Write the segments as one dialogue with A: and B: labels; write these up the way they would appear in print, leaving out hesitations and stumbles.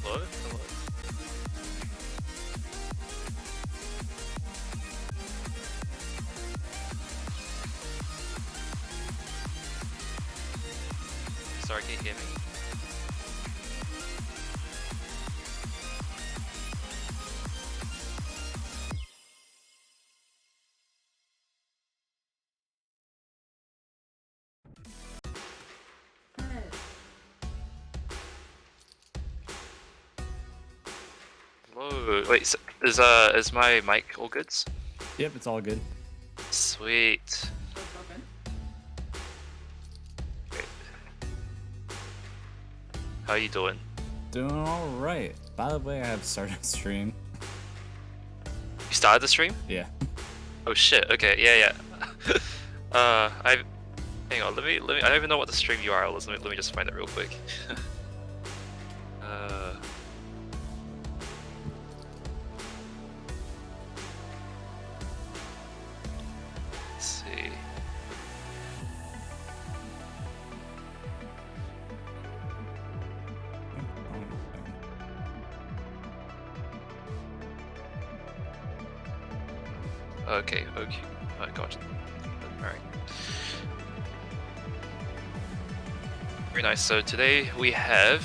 A: Hello? Hello? Sorry, can you hear me? Hello. Wait, so is my mic all good?
B: Yep, it's all good.
A: Sweet. Great. How you doing?
B: Doing all right. By the way, I have started a stream.
A: You started the stream?
B: Yeah.
A: Oh shit. Okay. Yeah. Hang on. Let me. I don't even know what the stream URL is. Let me just find it real quick. Let's see. Okay. I got it. Alright. Very nice. So today we have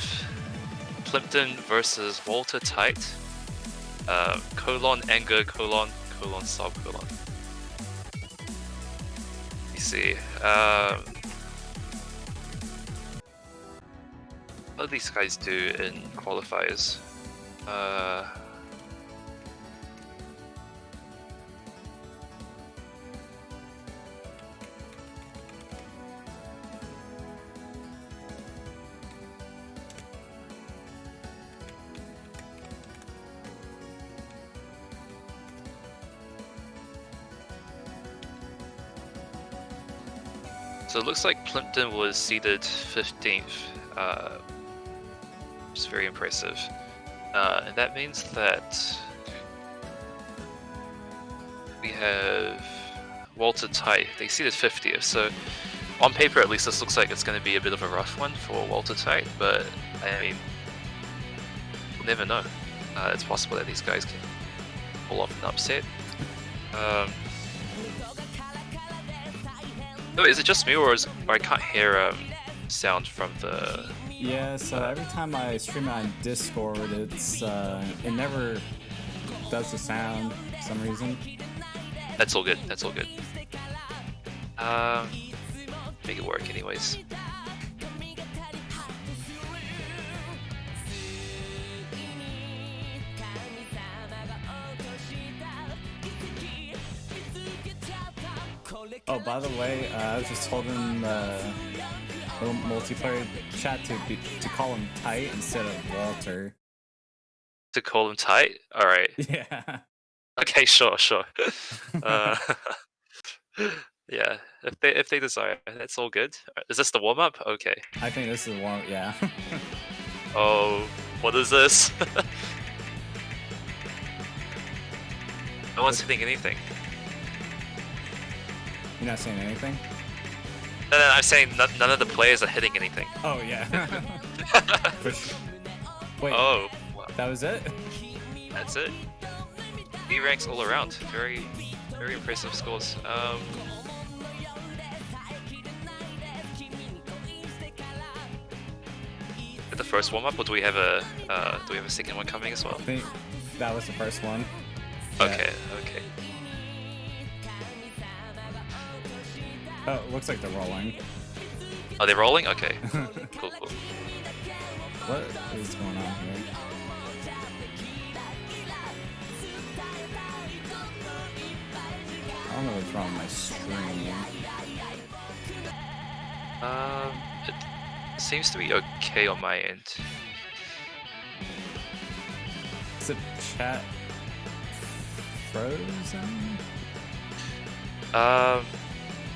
A: Plympton versus Walter Tite. Colon, anger, colon, subcolon. You see. What do these guys do in qualifiers? So it looks like Plympton was seeded 15th, which is very impressive. And that means that we have Walter Tite. They seeded 50th, so on paper at least this looks like it's going to be a bit of a rough one for Walter Tite, but I mean, we'll never know. It's possible that these guys can pull off an upset. Oh, is it just me, or I can't hear sound from the?
B: Yeah. So every time I stream on Discord, it's it never does the sound for some reason.
A: That's all good. That's all good. Make it work, anyways.
B: Oh, by the way, I was just told in the little multiplayer chat to call him Tite instead of Walter.
A: To call him Tite? All right.
B: Yeah.
A: Okay, sure. Yeah, if they desire, that's all good. Is this the warm up? Okay.
B: I think this is one. Yeah.
A: Oh, what is this? No one's hitting anything.
B: You're not saying anything?
A: No, I'm saying none of the players are hitting anything.
B: Oh yeah. Wait.
A: Oh, wow.
B: That was it?
A: That's it. B ranks all around. Very impressive scores. The first warm up, or do we have a second one coming as well?
B: I think that was the first one.
A: Okay.
B: Oh, it looks like they're rolling.
A: Are they rolling? Okay. Cool.
B: What is going on here? I don't know what's wrong with my stream.
A: It seems to be okay on my end.
B: Is the chat frozen?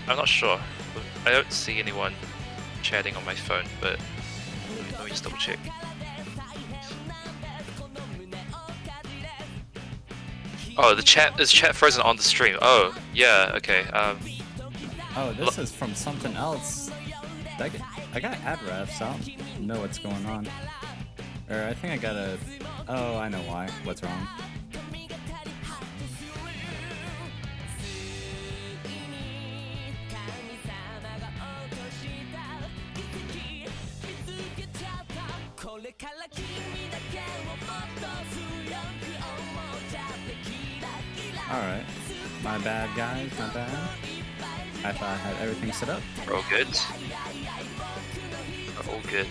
A: I'm not sure. I don't see anyone chatting on my phone, but let me just double check. Oh, is chat frozen on the stream? Oh, yeah, okay.
B: Oh, this is from something else. I gotta add refs. I don't know what's going on. Or I think I gotta. Oh, I know why. What's wrong? Alright. My bad, guys. My bad. I thought I had everything set up.
A: We're all good. We're all good.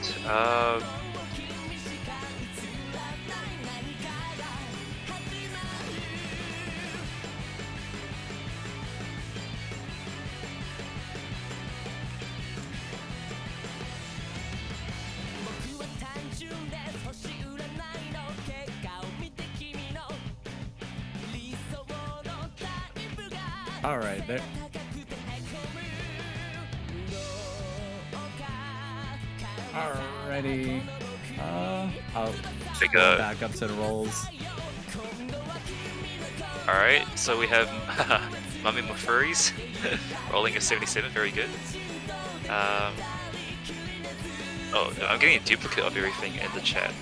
B: Alright, there. Alrighty. I'll go back up to the rolls.
A: Alright, so we have Mummy Mufurries rolling a 77, very good. Oh, no, I'm getting a duplicate of everything in the chat.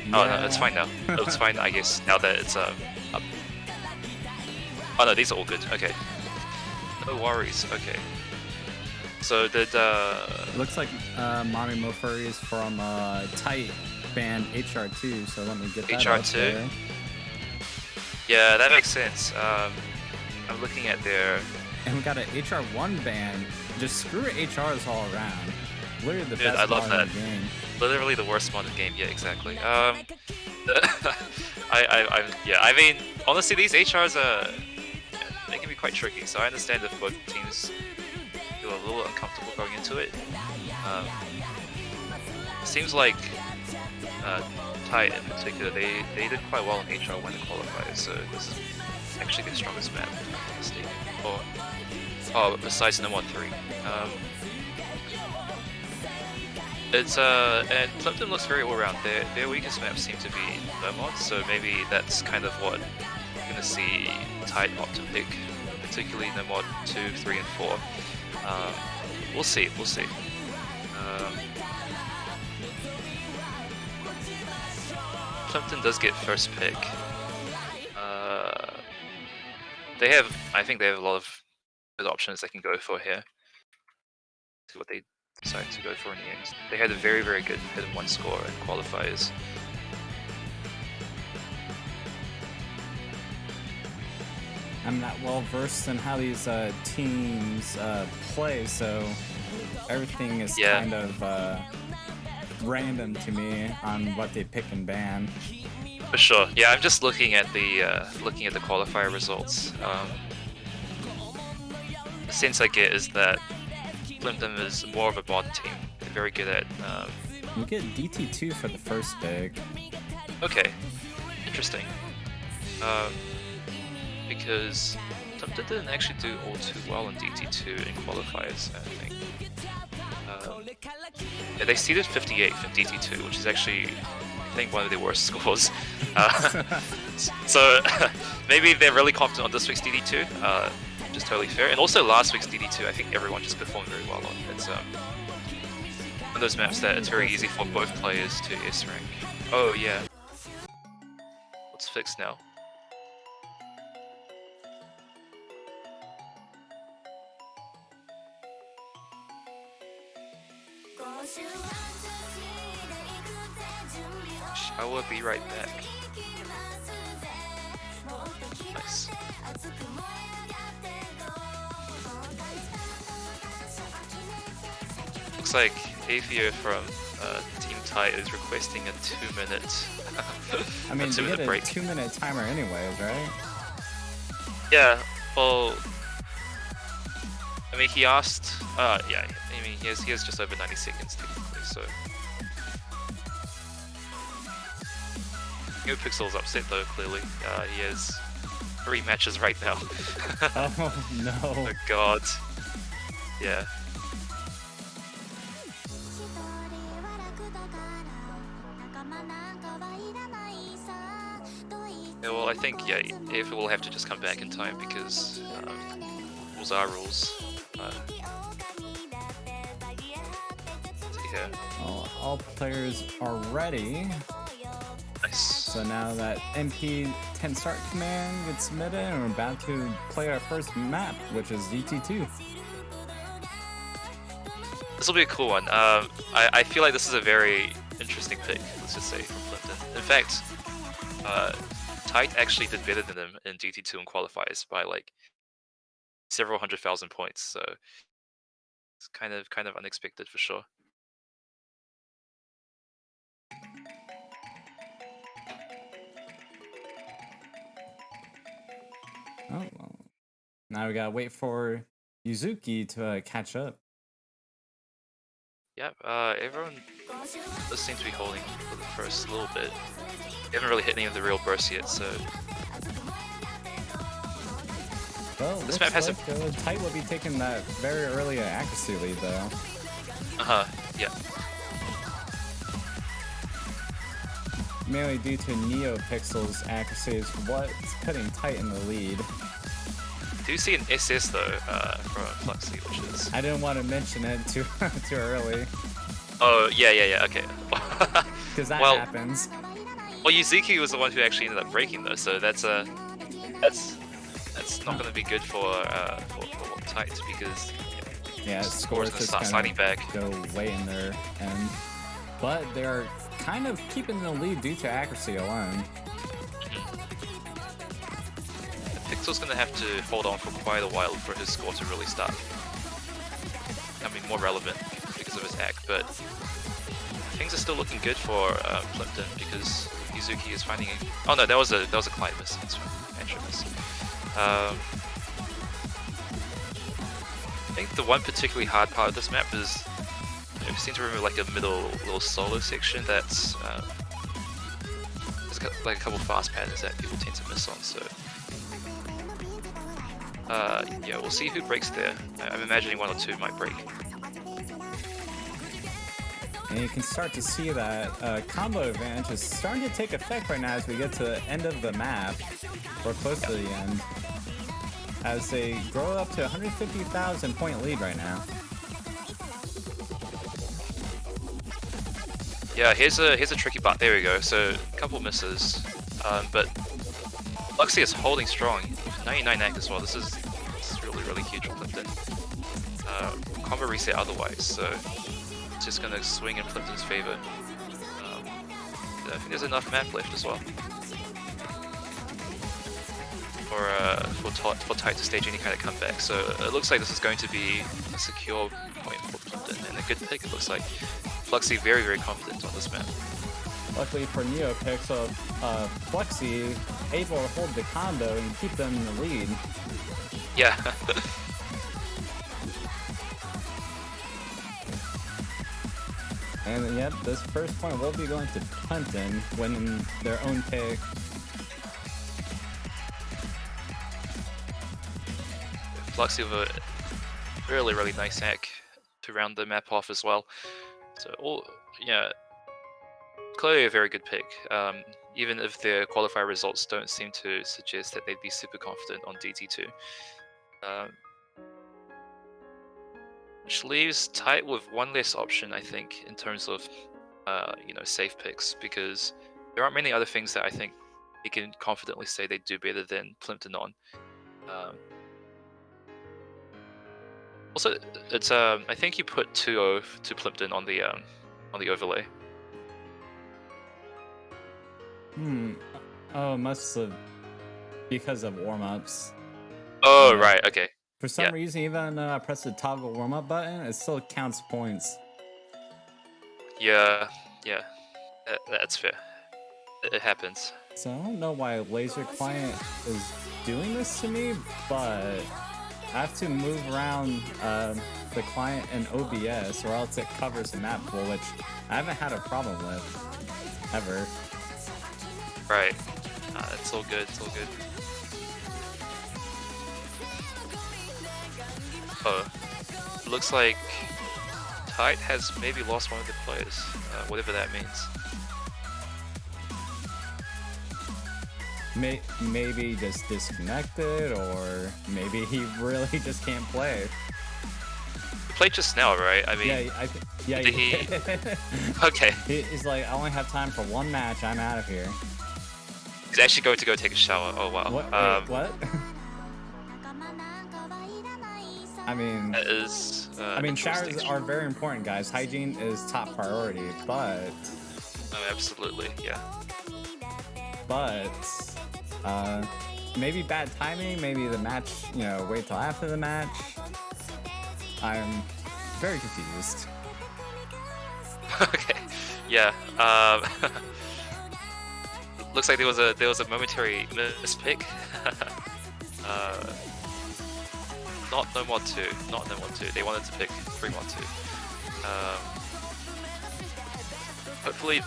A: Oh no, it's fine now. It's fine, I guess, now that it's up. Oh no, these are all good, okay. No worries, okay. So did
B: looks like Mommy Mofurry is from Tight band HR2, so let me get that
A: HR2?
B: up there.
A: Yeah, that makes sense. I'm looking at their...
B: And we got an HR1 band. Just screw HRs all around. Literally the best
A: I love
B: mod
A: that.
B: in the game.
A: Literally the worst mod in the game, yeah, exactly. I mean, honestly, these HRs are... They can be quite tricky, so I understand if both teams feel a little uncomfortable going into it. It seems like Tide in particular, they did quite well in HR when the qualifiers, so this is actually their strongest map, if I'm not mistaken. Oh, besides No Mod 3. It's and Plympton looks very all around. Their weakest maps seem to be no mods, so maybe that's kind of what we're gonna see Tide opt to pick, particularly no mod 2, 3, and 4. We'll see. Plympton does get first pick. I think they have a lot of good options they can go for here. See what they decide to go for in the end. They had a very, very good hit and one score in qualifiers.
B: I'm not well versed in how these teams play, so everything is kind of random to me on what they pick and ban.
A: For sure. Yeah, I'm just looking at the qualifier results. The sense I get is that Plympton is more of a mod team. They're very good at.
B: You get DT2 for the first pick.
A: Okay, interesting. Because Plympton didn't actually do all too well in DT2 in qualifiers, I think. Yeah, they seeded 58th in DT2, which is actually, I think, one of their worst scores. So maybe they're really confident on this week's DD2, which is totally fair. And also last week's DD2, I think everyone just performed very well on. It's one of those maps that it's very easy for both players to S rank. Oh yeah. What's fixed now? I will be right back. Nice. Looks like Atheo from Team Tide is requesting a 2-minute.
B: I mean, you get a 2-minute timer anyways, right?
A: Yeah. Well, I mean, he asked. Yeah. I mean, he has just over 90 seconds technically, so. NeoPixel's upset though, clearly. He has 3 matches right now.
B: Oh no.
A: Oh god. Yeah. Yeah, well, I think, yeah, if we'll have to just come back in time because rules are rules. here.
B: All players are ready.
A: Nice.
B: So now that MP 10 start command gets submitted, and we're about to play our first map, which is DT2.
A: This will be a cool one. I feel like this is a very interesting pick, let's just say, from Plympton. In fact, Tide actually did better than them in DT2 and qualifiers by like several 100,000 points, so it's kind of unexpected for sure.
B: Oh, well. Now we gotta wait for Yuzuki to catch up.
A: Yeah, everyone does seem to be holding for the first little bit. They haven't really hit any of the real bursts yet, so...
B: Well,
A: this map has
B: Tide will be taking that very early accuracy lead, though.
A: Yeah.
B: Mainly due to NeoPixel's accuracy is what's putting Tide in the lead.
A: I do see an SS though from Fluxy, which is...
B: I didn't want to mention it too early.
A: Oh, yeah, okay.
B: Because that happens.
A: Well, Yuzuki was the one who actually ended up breaking though, so that's not going to be good for Tide, because
B: yeah, scores
A: going to start sliding back.
B: Go way in there, but they're kind of keeping the lead due to accuracy alone.
A: Pixel's going to have to hold on for quite a while for his score to really start becoming more relevant because of his act, but things are still looking good for Plympton because Yuzuki is finding. Oh no, that was a Clyde miss. That's right. Entry miss. I think the one particularly hard part of this map is we seem to remember like a middle little solo section that's there's got like a couple fast patterns that people tend to miss on. So yeah, we'll see who breaks there. I'm imagining one or two might break.
B: And you can start to see that combo advantage is starting to take effect right now as we get to the end of the map, or close to the end, as they grow up to 150,000 point lead right now.
A: Yeah, here's a tricky part. There we go. So a couple misses, but Luxy is holding strong. 99 act as well. This is really huge for Plympton. Combo reset otherwise, so it's just gonna swing in Plympton's favor. I think there's enough map left as well for Tide to stage any kind of comeback. So it looks like this is going to be a secure point for Plympton and a good pick. It looks like Fluxy very confident on this map.
B: Luckily for NeoPixel, Fluxy able to hold the combo and keep them in the lead.
A: Yeah.
B: And yep, this first point will be going to Plympton, winning their own pick.
A: Fluxy with a really nice hack to round the map off as well. So clearly a very good pick. Even if their qualifier results don't seem to suggest that they'd be super confident on DT2. Which leaves Tide with one less option, I think, in terms of safe picks, because there aren't many other things that I think they can confidently say they do better than Plympton on. Also, it's I think you put 2-0 to Plympton on the overlay.
B: Oh, must have because of warm-ups.
A: Oh, right, okay.
B: For some reason, even I press the toggle warm-up button, it still counts points.
A: Yeah, that's fair. It happens.
B: So I don't know why Laser Client is doing this to me, but I have to move around the client in OBS, or else it covers the map pool, which I haven't had a problem with, ever.
A: Right. It's all good, Oh, it looks like Tide has maybe lost one of the players, whatever that means.
B: Maybe just disconnected, or maybe he really just can't play.
A: played just now, right? I mean,
B: yeah,
A: did he? Okay,
B: He's like, I only have time for one match. I'm out of here.
A: he's actually going to go take a shower. Oh wow.
B: What? Wait, what? I mean,
A: that is.
B: Showers are very important, guys. Hygiene is top priority, but.
A: Oh, absolutely, yeah.
B: But, maybe bad timing. Maybe the match. Wait till after the match. I'm very confused.
A: Okay, yeah. Looks like there was a momentary mispick. Not no mod 2. Not no mod 2. They wanted to pick 3-1-2. Hopefully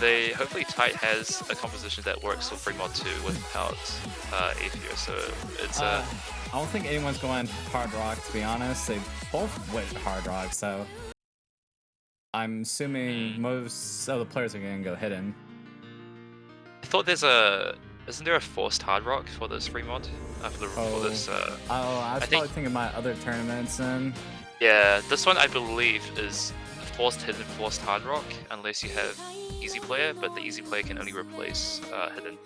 A: Tite has a composition that works for 3-mod 2 without Aether. So it's
B: I don't think anyone's going hard rock, to be honest. They both went hard rock, so I'm assuming most of the players are going to go hidden.
A: I thought isn't there a forced hard rock for this free mod? For this.
B: I was probably thinking about other tournaments and.
A: Yeah, this one I believe is forced hidden, forced hard rock, unless you have easy player, but the easy player can only replace hidden.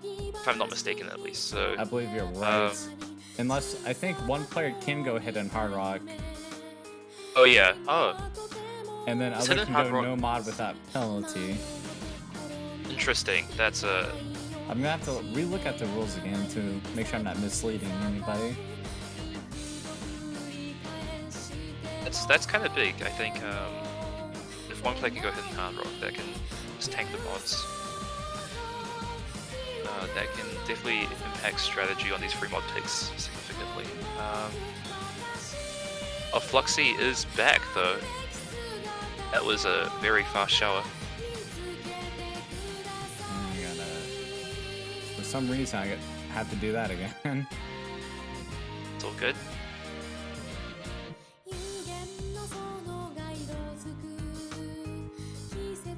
A: If I'm not mistaken, at least. So
B: I believe you're right. Unless I think one player can go hidden hard rock.
A: Oh yeah. Oh.
B: And then other can go no mod without penalty.
A: Interesting. That's a.
B: I'm gonna have to relook at the rules again to make sure I'm not misleading anybody.
A: That's kind of big. I think if one player can go hidden hard rock, that can just tank the mods. That can definitely impact strategy on these free mod picks significantly. Fluxy is back though. That was a very fast shower.
B: For some reason, I have to do that again.
A: It's all good.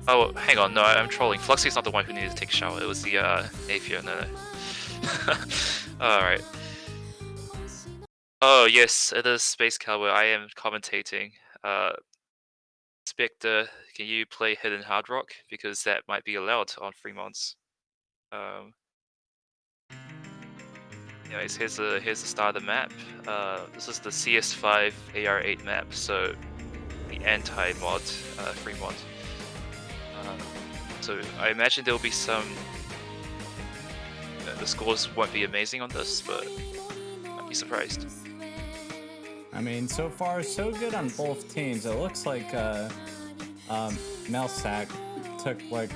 A: Oh, hang on, no, I'm trolling. Fluxy's not the one who needed to take a shower, it was the Aether, no. Alright. Oh yes, it is Space Cowboy, I am commentating. Spectre, can you play Hidden Hard Rock? Because that might be allowed on free mods. Anyways, here's the start of the map. This is the CS5 AR8 map, so the anti-mod, free mod. So I imagine there will be some. The scores won't be amazing on this, but I'd be surprised.
B: I mean, so far so good on both teams. It looks like Melsack took like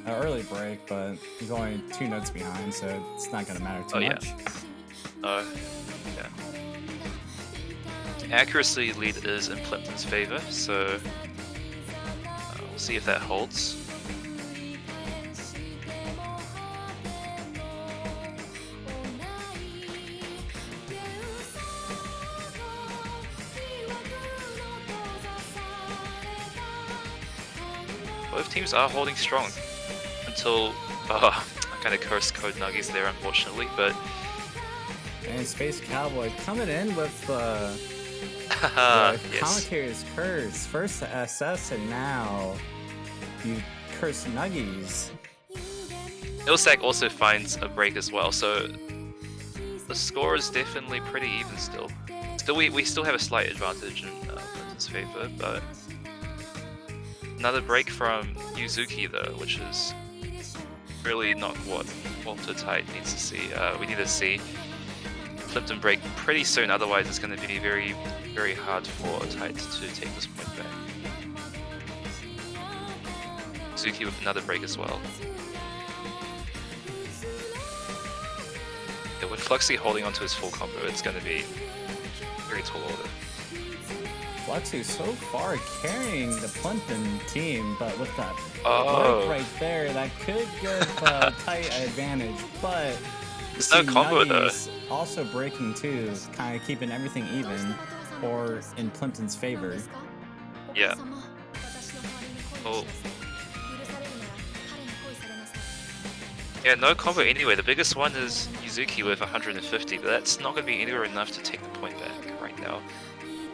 B: an early break, but he's only 2 notes behind, so it's not gonna matter too much.
A: Yeah. Accuracy lead is in Plympton's favor, so we'll see if that holds. Both teams are holding strong until I kind of cursed Code Nuggies there, unfortunately, but.
B: And Space Cowboy coming in with the commentator's curse. First the SS, and now you curse Nuggies.
A: Ilsac also finds a break as well, so the score is definitely pretty even still. We still have a slight advantage in Plympton's favor, but another break from Yuzuki though, which is really not what Walter Tite needs to see. We need to see Plympton break pretty soon, otherwise it's going to be very, very hard for Tite to take this point back. Yuzuki with another break as well. Yeah, with Fluxy holding onto his full combo, it's going to be very tall order.
B: Fluxy so far carrying the Plympton team, but with that break right there, that could give Tite an advantage, but
A: there's no combo though.
B: Also breaking too, kind of keeping everything even, or in Plympton's favor.
A: Yeah. Oh. Yeah, no combo anyway. The biggest one is Yuzuki with 150, but that's not going to be anywhere enough to take the point back right now.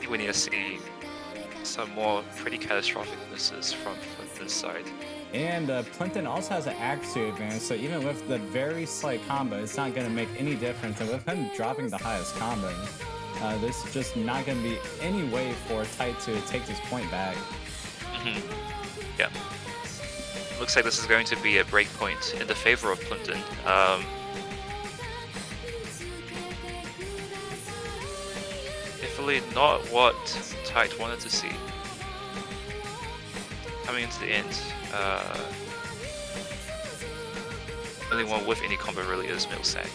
A: We need to see some more pretty catastrophic misses from Plympton's side.
B: And Plympton also has an accuracy advantage, so even with the very slight combo, it's not going to make any difference. And with him dropping the highest combo, there's just not going to be any way for Tite to take this point back.
A: Yeah. Looks like this is going to be a break point in the favor of Plympton. Definitely not what Tite wanted to see. Coming into the end, only one with any combo really is Millsack.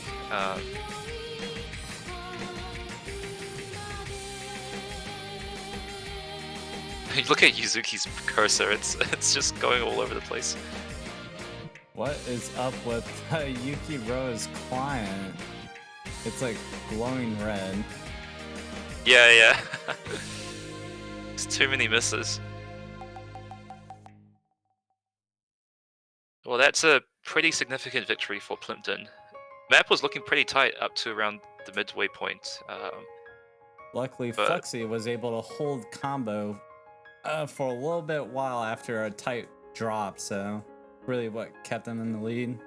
A: Look at Yuzuki's cursor, it's just going all over the place.
B: What is up with Yukiro's client? It's like glowing red.
A: Yeah. It's too many misses. Well, that's a pretty significant victory for Plympton. Map was looking pretty tight up to around the midway point.
B: Luckily, Flexi was able to hold combo for a little bit while after a tight drop, so really what kept them in the lead.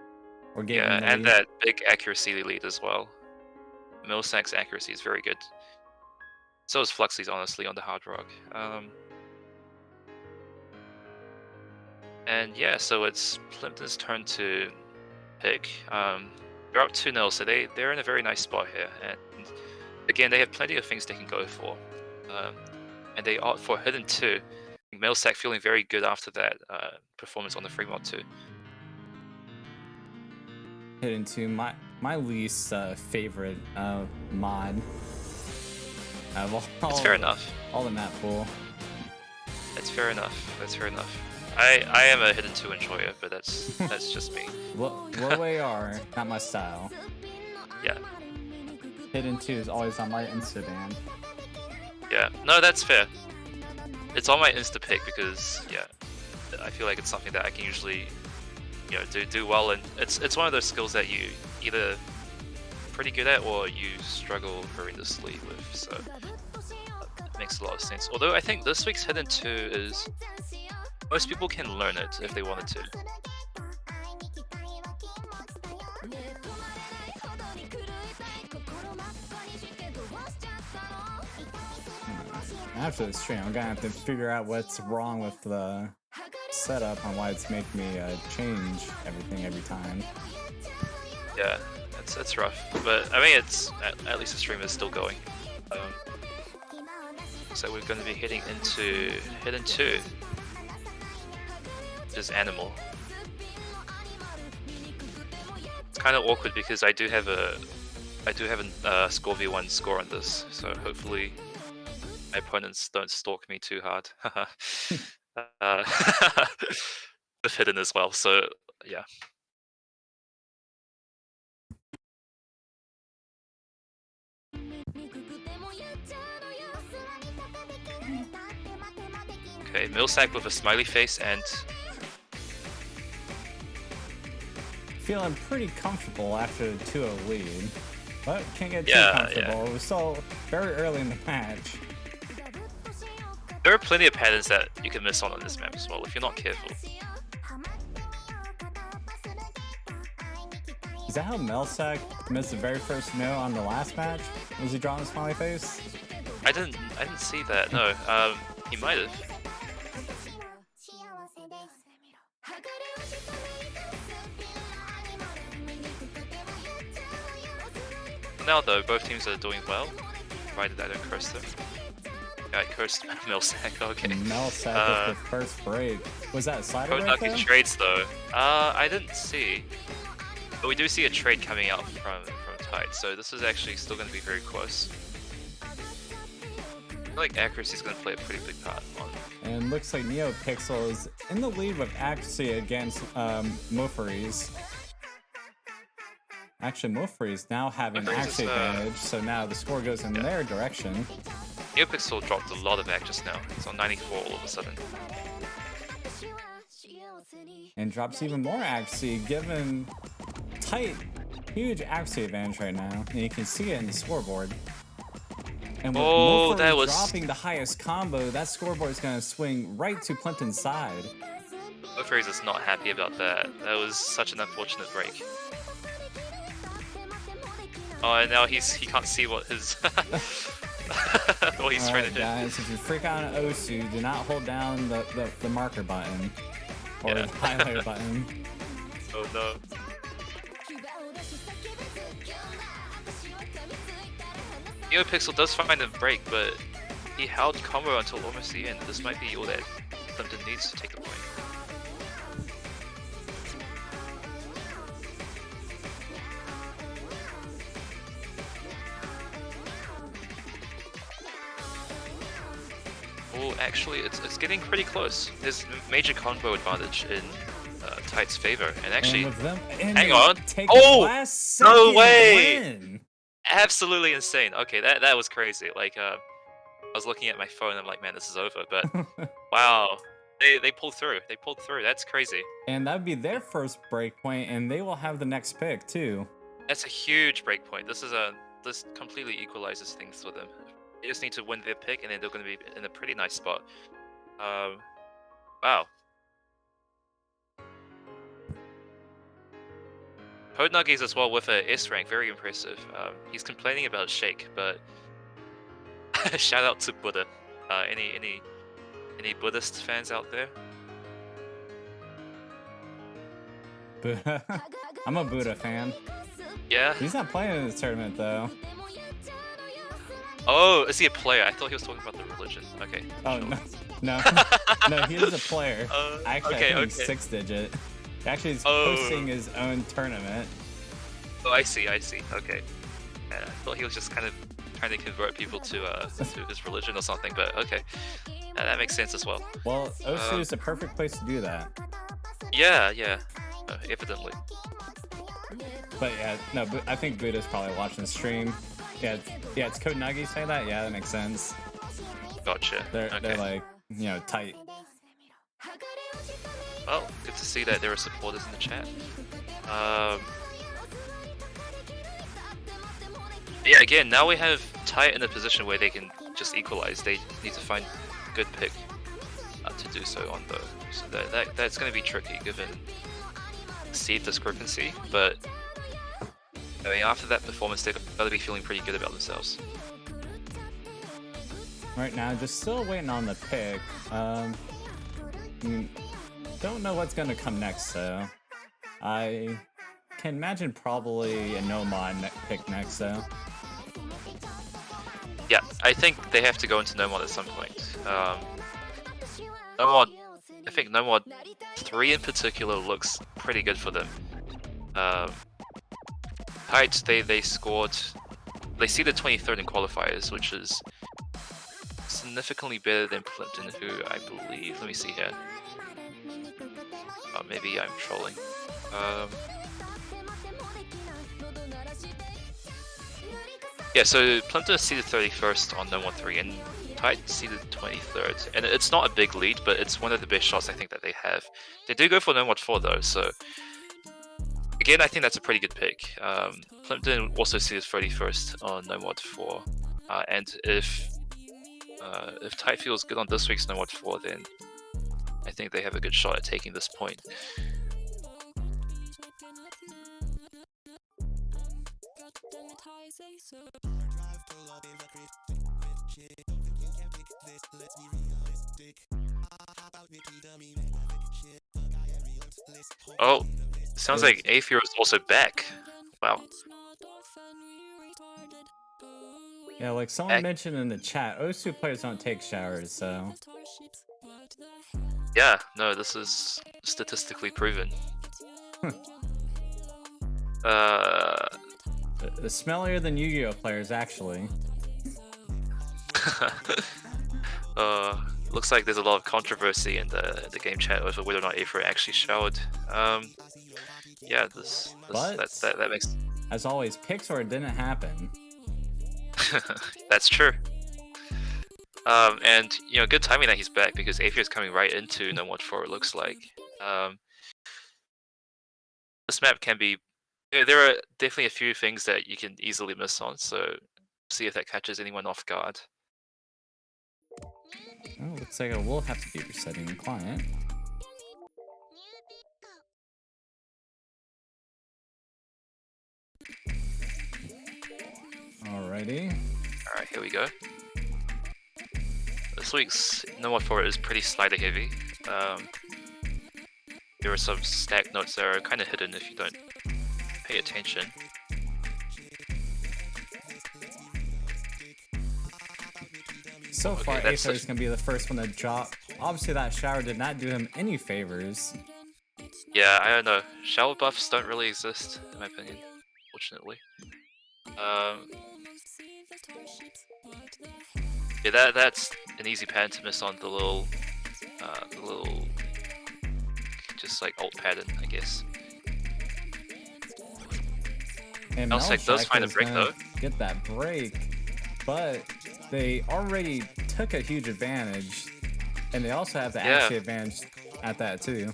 B: Or gave them the lead.
A: That big accuracy lead as well. Millsack's accuracy is very good. So is Fluxy's, honestly, on the hard rock. And yeah, so it's Plympton's turn to pick. They're up 2-0, so they're in a very nice spot here. And again, they have plenty of things they can go for. And they opt for Hidden 2. Millsack feeling very good after that performance on the free mod 2.
B: Hidden 2, my least favorite mod.
A: That's fair enough.
B: All the map pool.
A: That's fair enough. I am a Hidden 2 enjoyer, but that's just me.
B: What way are not my style.
A: Yeah.
B: Hidden 2 is always on my Instagram.
A: Yeah, no, that's fair. It's on my Insta pick because I feel like it's something that I can usually do well, and it's one of those skills that you either pretty good at or you struggle horrendously with. So it makes a lot of sense. Although I think this week's Hidden 2 is most people can learn it if they wanted to.
B: After the stream, I'm gonna have to figure out what's wrong with the setup and why it's making me change everything every time.
A: Yeah, it's rough, but I mean, it's at least the stream is still going. So we're going to be heading into Hidden 2. Just Animal. It's kind of awkward because I do have a score v1 score on this, so hopefully my opponents don't stalk me too hard. With Hidden as well, so yeah. Okay, Millsack with a smiley face and
B: feeling pretty comfortable after the 2-0 lead. But can't get too comfortable.
A: Yeah.
B: It was still very early in the match.
A: There are plenty of patterns that you can miss on this map as well if you're not careful.
B: Is that how Millsack missed the very first no on the last match? Was he drawing a smiley face?
A: I didn't see that. No, he might have. Now though, both teams are doing well, provided I don't curse them. Yeah, I cursed Millsack, okay.
B: Millsack with the first break. Was that a slider break though?
A: Trades though. I didn't see. But we do see a trade coming out from Tide, so this is actually still going to be very close. I feel like accuracy is going to play a pretty big part on.
B: And looks like NeoPixel is in the lead with accuracy against Mofaries. Actually, Mofaries now having accuracy advantage, so now the score goes in their direction.
A: NeoPixel dropped a lot of act just now. It's on 94 all of a sudden.
B: And drops even more accuracy, given tight, huge accuracy advantage right now. And you can see it in the scoreboard. And with
A: Oh,
B: Mofuri
A: that was...
B: dropping the highest combo, that scoreboard is going to swing right to Plympton's side.
A: Mofuri is not happy about that. That was such an unfortunate break. Oh, and now he can't see what his what he's trying to do.
B: Guys, if you freak out on Osu, do not hold down the marker button or the highlighter button.
A: Oh no. NeoPixel does find a break, but he held combo until almost the end. This might be all that Plympton needs to take the point. Oh, actually, it's getting pretty close. There's major combo advantage in Tight's favor, and actually, hang on. Oh, no way! Absolutely insane. Okay, that was crazy. Like, I was looking at my phone, and I'm like, man, this is over. But wow, they pulled through. They pulled through. That's crazy.
B: And that'd be their first breakpoint, and they will have the next pick too.
A: That's a huge breakpoint. This completely equalizes things for them. They just need to win their pick, and then they're going to be in a pretty nice spot. Wow. Podnuggies as well with a S rank, very impressive. He's complaining about Shake, but shout out to Buddha. Any Buddhist fans out there?
B: Buddha. I'm a Buddha fan.
A: Yeah.
B: He's not playing in this tournament though.
A: Oh, is he a player? I thought he was talking about the religion. Okay.
B: Oh
A: sure.
B: no, no, he is a player. Actually,
A: okay,
B: I think he's 6-digit. Actually, he's hosting his own tournament.
A: Oh, I see. Okay. I thought he was just kind of trying to convert people to his religion or something, but okay. That makes sense as well.
B: Well, Osu is a perfect place to do that.
A: Yeah, evidently.
B: But yeah, no, I think Buddha's probably watching the stream. Yeah, it's Code Nuggy say that? Yeah, that makes sense.
A: Gotcha.
B: They're like, you know, tight.
A: Well, good to see that there are supporters in the chat. Yeah, again, now we have Tight in a position where they can just equalize. They need to find a good pick to do so on though. So that's going to be tricky given seed discrepancy, but I mean, after that performance, they've got to be feeling pretty good about themselves.
B: Right now, just still waiting on the pick. Don't know what's going to come next, though. I can imagine probably a no-mod pick next, though.
A: Yeah, I think they have to go into no-mod at some point. No-mod, I think no-mod 3 in particular looks pretty good for them. Heights, they scored, they see the 23rd in qualifiers, which is significantly better than Plympton, who I believe, let me see here. Maybe I'm trolling. Yeah, so Plympton is seeded 31st on No 1-3, and Tide seeded 23rd. And it's not a big lead, but it's one of the best shots I think that they have. They do go for No 4 though, so again, I think that's a pretty good pick. Plympton also seeded 31st on No 4, and if Tide feels good on this week's No 4, then I think they have a good shot at taking this point. Oh, sounds like Aether is also back. Wow.
B: Yeah, like someone mentioned in the chat, Osu players don't take showers, so...
A: Yeah, no, this is statistically proven.
B: The smellier than Yu-Gi-Oh players, actually.
A: Looks like there's a lot of controversy in the game chat over whether or not Aether actually showered. Yeah, that makes...
B: As always, picks or it didn't happen.
A: That's true. And you know, good timing that he's back because Aether is coming right into No 4. It looks like. This map can be. There are definitely a few things that you can easily miss on, so See if that catches anyone off guard.
B: Oh, looks like I will have to be resetting the client. Alrighty.
A: Alright, here we go. This week's No Mod for It is pretty slider heavy. There are some stack notes that are kind of hidden if you don't pay attention.
B: So far, Aether is going to be the first one to drop. Obviously, that shower did not do him any favors.
A: Yeah, I don't know. Shower buffs don't really exist, in my opinion, fortunately. Yeah, that's an easy pattern to miss on the little, just like alt pattern, I guess.
B: And
A: Melsec does find a break though.
B: Get that break, but they already took a huge advantage, and they also have the accuracy advantage at that too.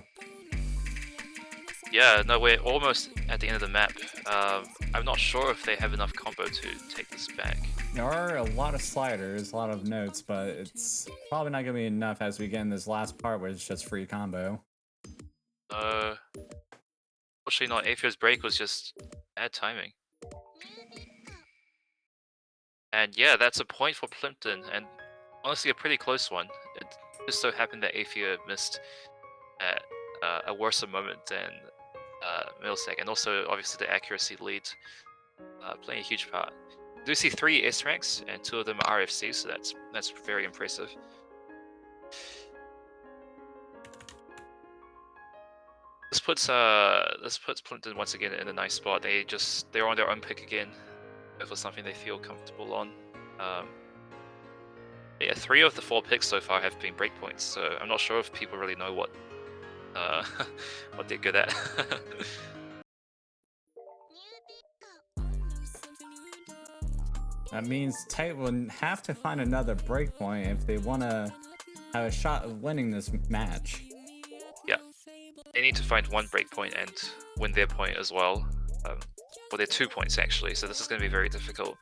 A: Yeah, no, we're almost at the end of the map. I'm not sure if they have enough combo to take this back.
B: There are a lot of sliders, a lot of notes, but it's probably not going to be enough as we get in this last part where it's just free combo.
A: Fortunately not. Aether's break was just bad timing. And yeah, that's a point for Plympton, and honestly a pretty close one. It just so happened that Aether missed at a worse moment than Milsec, and also obviously the accuracy lead playing a huge part. We do see 3 S ranks and 2 of them are RFC, so that's very impressive. This puts Plympton once again in a nice spot. They're on their own pick again, for something they feel comfortable on. Yeah, 3 of the 4 picks so far have been breakpoints, so I'm not sure if people really know what what they're good at.
B: That means Tight will have to find another breakpoint if they want to have a shot of winning this match.
A: Yeah, they need to find 1 breakpoint and win their point as well. Well, they're 2 points actually, so this is going to be very difficult.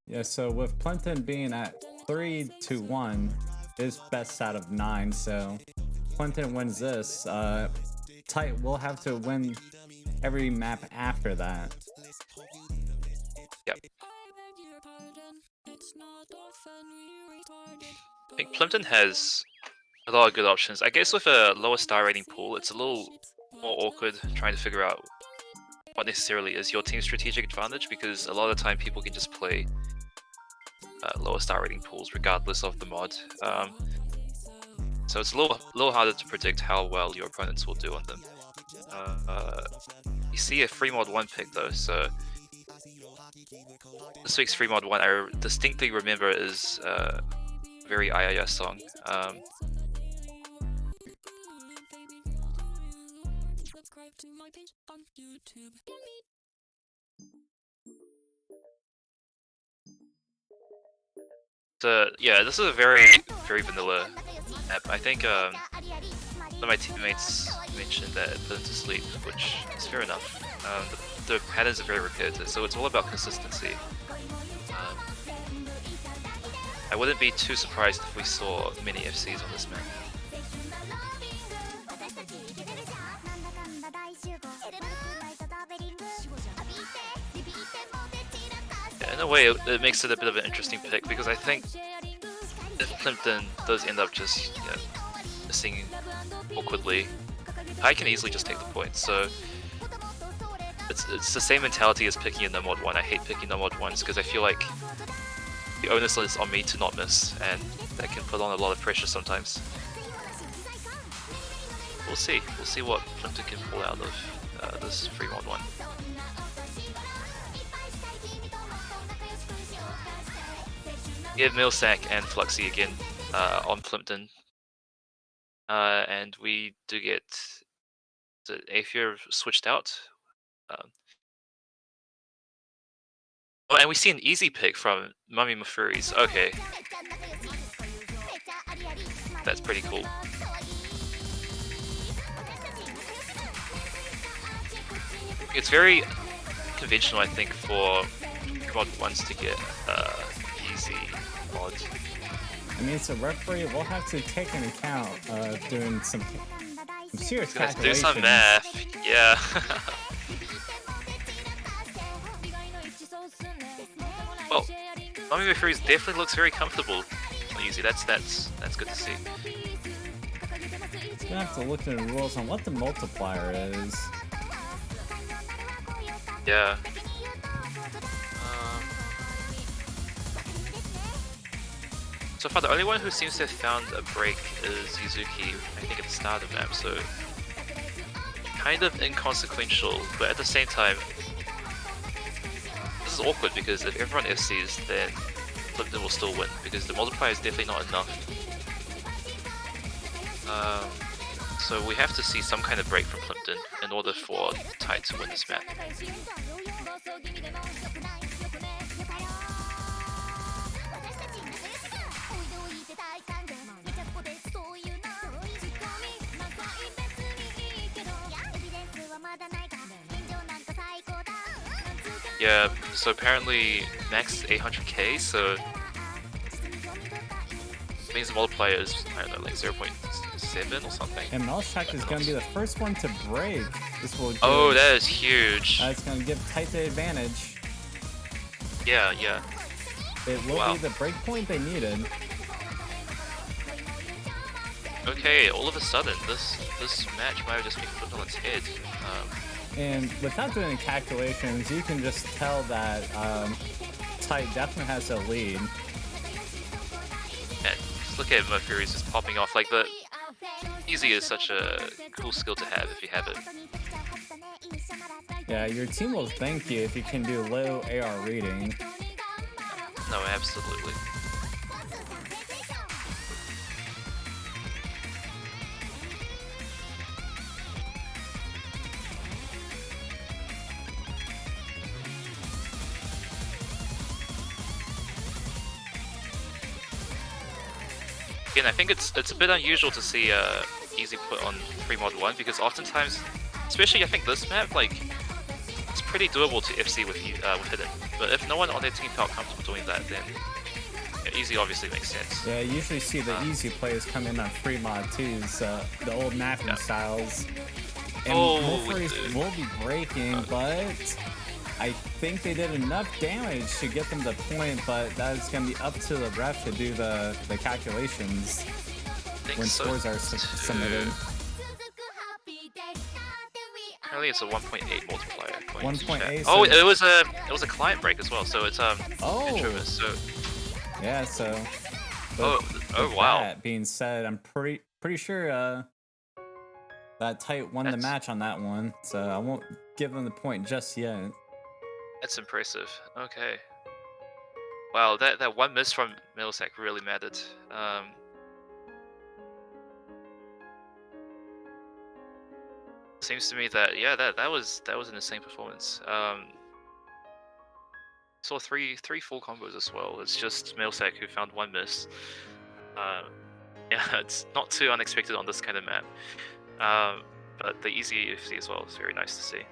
B: Yeah, so with Plympton being at 3-1, is best out of 9, so Plympton wins this. Tight will have to win every map after that.
A: Yep. I think Plympton has a lot of good options. I guess with a lower star rating pool, it's a little more awkward trying to figure out what necessarily is your team's strategic advantage, because a lot of the time people can just play lower star rating pools regardless of the mod. So it's a little harder to predict how well your opponents will do on them. You see a free mod 1 pick though, so this week's free mod 1 I distinctly remember is a very IIS song. So yeah, this is a very vanilla map. I think one of my teammates mentioned that it put him to sleep, which is fair enough. The patterns are very repetitive, so it's all about consistency. I wouldn't be too surprised if we saw many FCs on this map. Yeah, in a way, it makes it a bit of an interesting pick, because I think if Plympton does end up just missing awkwardly, I can easily just take the point. So it's the same mentality as picking a no-mod 1. I hate picking no-mod 1s because I feel like the onus is on me to not miss, and that can put on a lot of pressure sometimes. We'll see what Plympton can pull out of this free mod 1. We have Milsac and Fluxy again on Plympton, and we do get the Aether switched out. Oh, and we see an easy pick from Mummy Mafuris. Okay, that's pretty cool. It's very conventional, I think, for mod ones to get easy mods.
B: I mean, so referee will have to take into account doing some serious calculations.
A: Do some math, yeah. Well, Mommy Referees definitely looks very comfortable on easy. That's good to see.
B: You have to look at the rules on what the multiplier is.
A: Yeah. So far, the only one who seems to have found a break is Yuzuki, I think at the start of the map, so kind of inconsequential, but at the same time, this is awkward because if everyone FCs, then Plympton will still win, because the multiplier is definitely not enough. So we have to see some kind of break from Plympton in order for Tide to win this map. Yeah, so apparently max is 800k, so it means the multiplier is, I don't know, like 0.7 or something.
B: And Melchak is going to be the first one to break. This will give,
A: oh, that is huge.
B: It's going to give Tide the advantage.
A: Yeah, yeah.
B: It will be the break point they needed.
A: Okay, all of a sudden, this match might have just been flipped on its head.
B: And without doing calculations, you can just tell that Tide definitely has a lead.
A: And just look at Merfury's just popping off. Like, the easy is such a cool skill to have if you have it.
B: Yeah, your team will thank you if you can do low AR reading.
A: No, absolutely. Again, I think it's a bit unusual to see easy put on 3 mod 1 because oftentimes, especially I think this map, like it's pretty doable to FC with hidden. But if no one on their team felt comfortable doing that, then easy obviously makes sense.
B: Yeah, you usually see the easy players come in on free mod 2s, the old mapping styles. And Merfury's will be breaking, but I think they did enough damage to get them to point, but that is going to be up to the ref to do the calculations when scores are submitted.
A: Apparently it's a 1.8 multiplier.
B: 1.8.
A: Oh, it was a client break as well, so it's introvert, so
B: yeah, so
A: oh wow.
B: That being said, I'm pretty sure that Tide won the match on that one, so I won't give them the point just yet.
A: That's impressive. Okay. Wow, that one miss from Middlesack really mattered. Seems to me that that was an insane performance. Saw three full combos as well. It's just Middlesack who found one miss. Yeah, it's not too unexpected on this kind of map. But the easy UFC as well is very nice to see.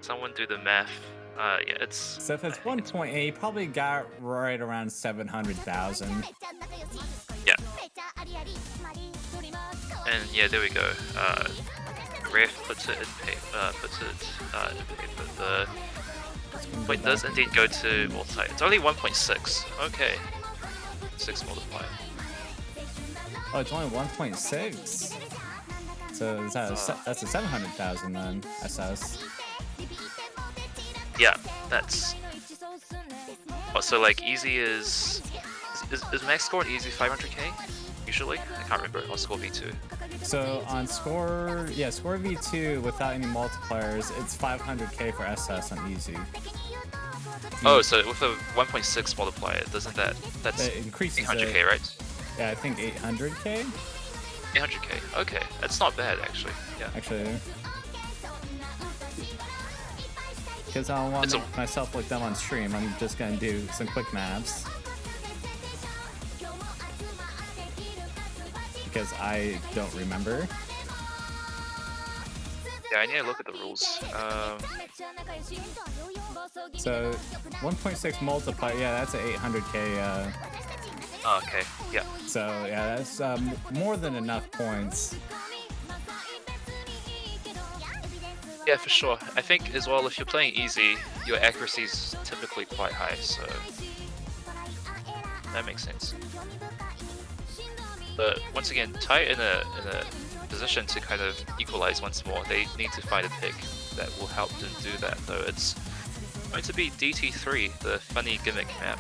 A: Someone do the math. Yeah, it's...
B: So if it's 1.8, he probably got right around 700,000.
A: Yeah. And yeah, there we go. Ref puts it in paper. The point does indeed go to multiplier. It's only 1.6. Okay. 6 multiplier.
B: Oh, it's only 1.6. So is that that's a 700,000 then, SS.
A: Yeah, that's... Oh, so like easy is max score on easy 500k? Usually? I can't remember. I'll score V2.
B: So on score V2 without any multipliers, it's 500k for SS on easy.
A: Oh, so with a 1.6 multiplier, doesn't that's
B: it increases
A: 800k, right?
B: Yeah, I think 800k?
A: 800k, okay. That's not bad, actually. Yeah.
B: Actually. Because I don't want to make myself look dumb on stream, I'm just going to do some quick maths. Because I don't remember.
A: Yeah, I need to look at the rules.
B: So 1.6 multiply, yeah, that's an 800k.
A: Oh, okay, yeah.
B: So yeah, that's more than enough points.
A: Yeah, for sure. I think as well, if you're playing easy, your accuracy is typically quite high, so that makes sense. But once again, tight in a position to kind of equalize once more. They need to find a pick that will help them do that, though. It's going to be DT3, the funny gimmick map.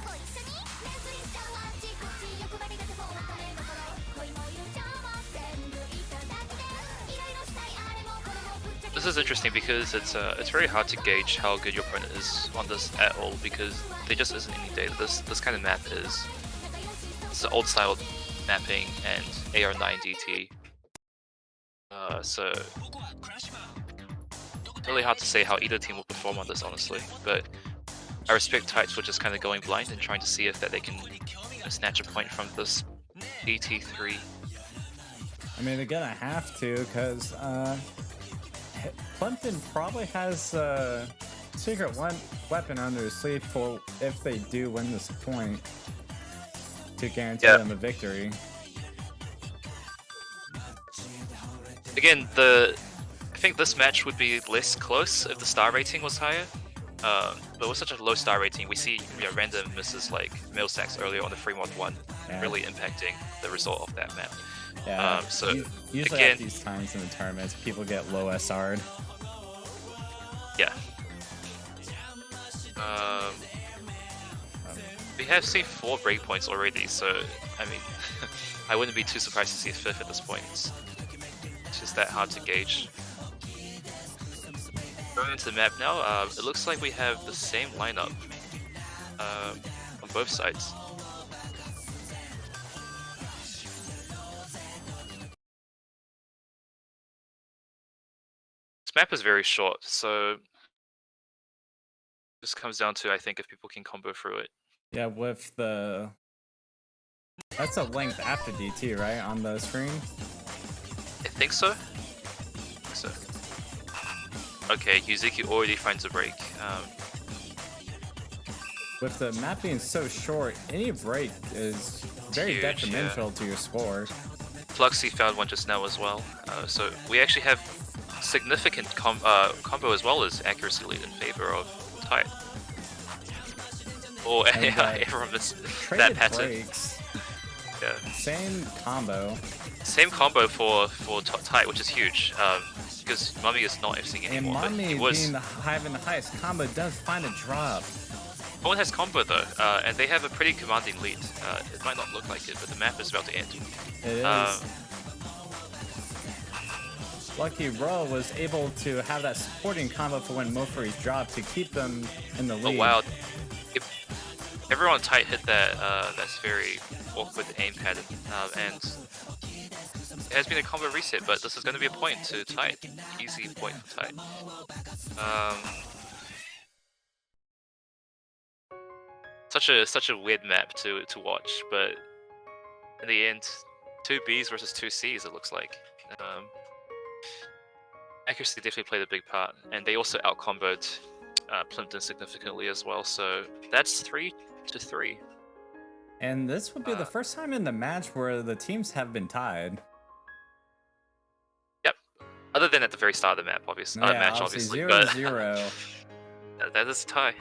A: This is interesting because it's very hard to gauge how good your opponent is on this at all, because there just isn't any data. This kind of map is it's the old style mapping and AR9 DT. So really hard to say how either team will perform on this, honestly. But I respect Tights for just kind of going blind and trying to see if that they can snatch a point from this DT3.
B: I mean, they're gonna have to, because Plympton probably has a secret weapon under his sleeve for if they do win this point to guarantee them a victory.
A: Again, I think this match would be less close if the star rating was higher. But with such a low star rating, we see random misses like mill sacks earlier on the free mod 1, really impacting the result of that map.
B: Yeah,
A: so
B: usually
A: again,
B: at these times in the tournaments, people get low SR'd.
A: Yeah. We have seen 4 breakpoints already, so I mean, I wouldn't be too surprised to see a 5th at this point. It's just that hard to gauge. Going into the map now, it looks like we have the same lineup on both sides. This map is very short, so this comes down to, I think, if people can combo through it.
B: Yeah, with the... That's a length after DT, right, on the screen?
A: I think so. Okay, Yuzuki already finds a break.
B: With the map being so short, any break is very
A: huge,
B: detrimental to your score.
A: Fluxy found one just now as well. So we actually have significant combo as well as accuracy lead in favor of Tide. Oh, everyone missed that pattern.
B: Breaks.
A: Yeah.
B: Same combo.
A: Same combo for Tide, which is huge. Because Mummy is not FCing anymore.
B: And Mummy being having the highest combo does find a drop.
A: No one has combo though, and they have a pretty commanding lead. It might not look like it, but the map is about to end.
B: It is. Lucky Row was able to have that supporting combo for when Mofuri's dropped to keep them in the lead.
A: Oh wow! Everyone tight hit that. That's very awkward aim pattern, and it has been a combo reset. But this is going to be a point to tight. Easy point for tight. Such a weird map to watch, but in the end, 2 Bs versus 2 Cs it looks like. Accuracy definitely played a big part, and they also out-comboed Plympton significantly as well, so that's 3-3.
B: And this would be the first time in the match where the teams have been tied.
A: Yep, other than at the very start of the map, obviously.
B: Yeah,
A: match, obviously.
B: 0-0.
A: That is a tie.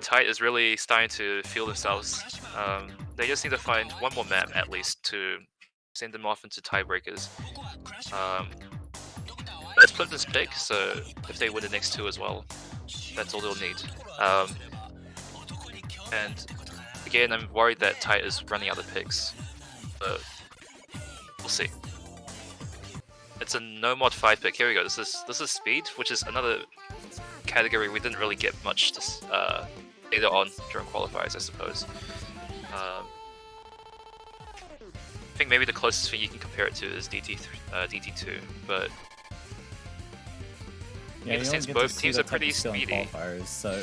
A: Tight is really starting to feel themselves. They just need to find one more map at least to send them off into tiebreakers. That's Plympton's pick, so if they win the next 2 as well, that's all they'll need. And again, I'm worried that Tight is running out of picks, but we'll see. It's a no mod 5 pick. Here we go. This is speed, which is another category we didn't really get much data on during qualifiers, I suppose. I think maybe the closest thing you can compare it to is DT2, but
B: yeah,
A: since both teams are pretty speedy.
B: So